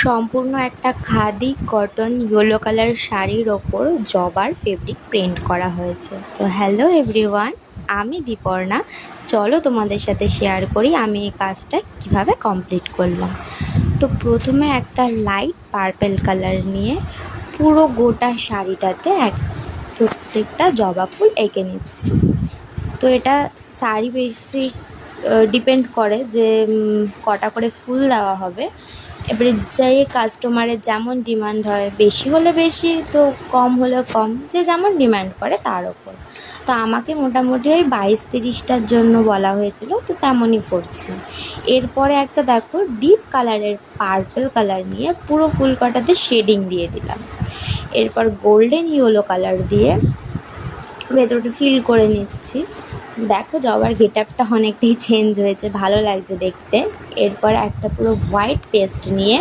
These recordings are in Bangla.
সম্পূর্ণ একটা খাদি কটন ইয়েলো কালার শাড়ির ওপর জবার ফেব্রিক প্রিন্ট করা হয়েছে। তো হ্যালো এভরিওয়ান, আমি দীপর্ণা। চলো তোমাদের সাথে শেয়ার করি আমি এই কাজটা কিভাবে কমপ্লিট করলাম। তো প্রথমে একটা লাইট পার্পেল কালার নিয়ে পুরো গোটা শাড়িটাতে প্রত্যেকটা জবা ফুল এঁকে নিচ্ছি। তো এটা শাড়ি বেসিক ডিপেন্ড করে যে কটা করে ফুল দেওয়া হবে। এবারে যে কাস্টমারের যেমন ডিমান্ড হয়, বেশি হলে বেশি, তো কম হলে কম, যে যেমন ডিমান্ড করে তার ওপর। তো আমাকে মোটামুটি ওই 22-30টার জন্য বলা হয়েছিল, তো তেমনই করছি। এরপরে একটা দেখো ডিপ কালারের পার্পল কালার নিয়ে পুরো ফুল কটাতে শেডিং দিয়ে দিলাম। এরপর গোল্ডেন ইয়েলো কালার দিয়ে ভেতরটা ফিল করে নিচ্ছি। দেখো জবার গেটআপটা অনেকটাই চেঞ্জ হয়েছে, ভালো লাগছে দেখতে। এরপর একটা পুরো হোয়াইট পেস্ট নিয়ে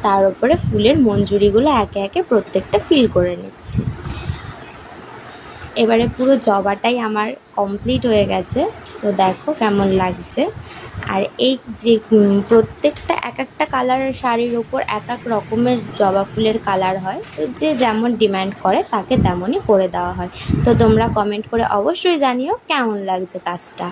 তার উপরে ফুলের মঞ্জুরিগুলো একে একে প্রত্যেকটা ফিল করে নিচ্ছি। এবারে পুরো জবাটাই আমার কমপ্লিট হয়ে গেছে। তো দেখো কেমন লাগছে। আর এই যে প্রত্যেকটা এক একটা কালারের শাড়ির ওপর এক এক রকমের জবা ফুলের কালার হয়, তো যে যেমন ডিমান্ড করে তাকে তেমনই করে দেওয়া হয়। তো তোমরা কমেন্ট করে অবশ্যই জানিও কেমন লাগছে কাজটা।